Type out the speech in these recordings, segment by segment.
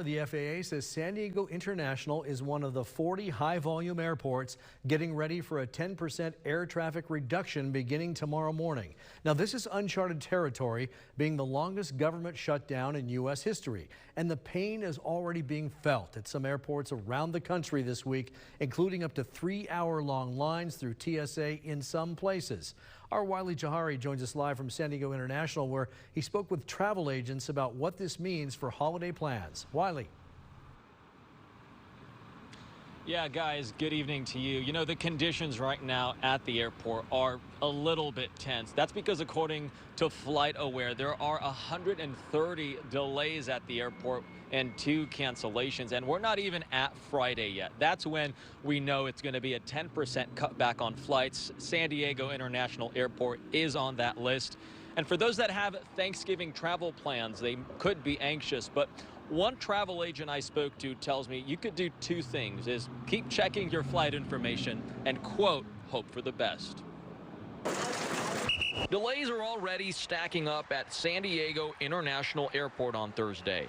The FAA says San Diego International is one of the 40 high-volume airports getting ready for a 10% air traffic reduction beginning tomorrow morning. Now, this is uncharted territory, being the longest government shutdown in U.S. history. And the pain is already being felt at some airports around the country this week, including up to 3-hour-long lines through TSA in some places. Our Wiley Jahari joins us live from San Diego International, where he spoke with travel agents about what this means for holiday plans. Wiley. Yeah, guys, good evening to you. You know, the conditions right now at the airport are a little bit tense. That's because according to FlightAware, there are 130 delays at the airport and 2 cancellations, and we're not even at Friday yet. That's when we know it's going to be a 10% cutback on flights. San Diego International Airport is on that list. And for those that have Thanksgiving travel plans, they could be anxious, but one travel agent I spoke to tells me you could do 2 things, is keep checking your flight information and, quote, hope for the best. Delays are already stacking up at San Diego International Airport on Thursday.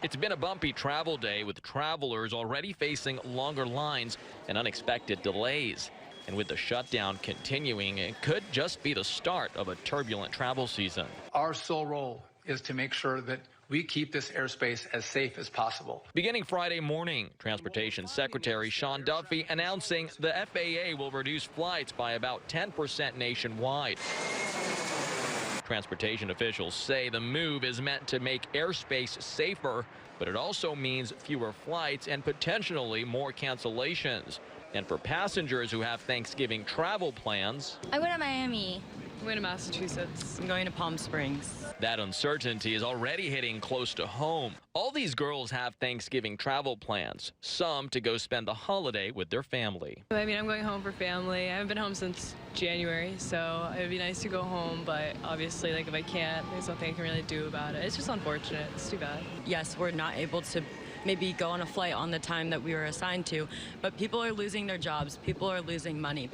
It's been a bumpy travel day, with travelers already facing longer lines and unexpected delays. And with the shutdown continuing, it could just be the start of a turbulent travel season. Our sole role is to make sure that we keep this airspace as safe as possible. Beginning Friday morning, Transportation Secretary Sean Duffy announcing the FAA will reduce flights by about 10% nationwide. Transportation officials say the move is meant to make airspace safer, but it also means fewer flights and potentially more cancellations. And for passengers who have Thanksgiving travel plans, I went to Miami. I'm going to Massachusetts. I'm going to Palm Springs. That uncertainty is already hitting close to home. All these girls have Thanksgiving travel plans, some to go spend the holiday with their family. I mean, I'm going home for family. I haven't been home since January, so it would be nice to go home, but obviously, like, if I can't, there's nothing I can really do about it. It's just unfortunate. It's too bad. Yes, we're not able to maybe go on a flight on the time that we were assigned to, but people are losing their jobs. People are losing money.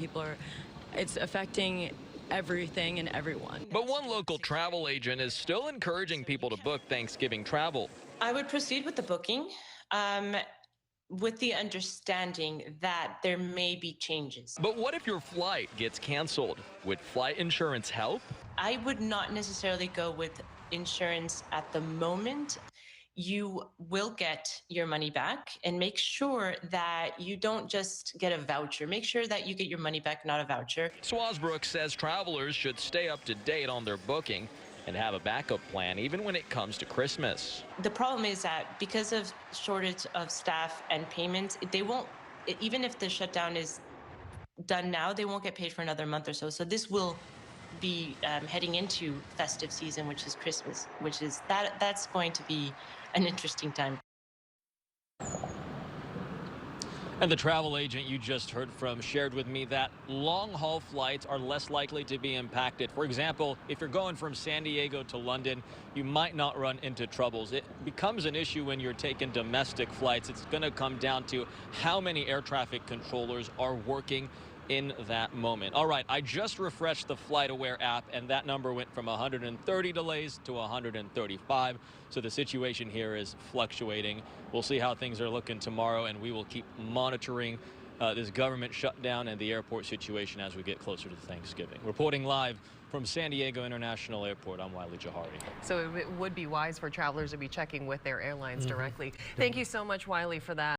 It's affecting everything and everyone. But one local travel agent is still encouraging people to book Thanksgiving travel. I would proceed with the booking with the understanding that there may be changes. But what if your flight gets canceled? Would flight insurance help? I would not necessarily go with insurance at the moment. You will get your money back, and make sure that you don't just get a voucher. Make sure that you get your money back, not a voucher. Swasbrook says travelers should stay up to date on their booking and have a backup plan even when it comes to Christmas. The problem is that because of shortage of staff and payments, they won't, even if the shutdown is done now, they won't get paid for another month or so. So this will be heading into festive season, which is Christmas, that's going to be an interesting time. And the travel agent you just heard from shared with me that long-haul flights are less likely to be impacted. For example, if you're going from San Diego to London, you might not run into troubles. It becomes an issue when you're taking domestic flights. It's going to come down to how many air traffic controllers are working in that moment. All right, I just refreshed the FlightAware app, and that number went from 130 delays to 135. So the situation here is fluctuating. We'll see how things are looking tomorrow, and we will keep monitoring this government shutdown and the airport situation as we get closer to Thanksgiving. Reporting live from San Diego International Airport, I'm Wiley Jahari. So it would be wise for travelers to be checking with their airlines directly. Thank you so much, Wiley, for that.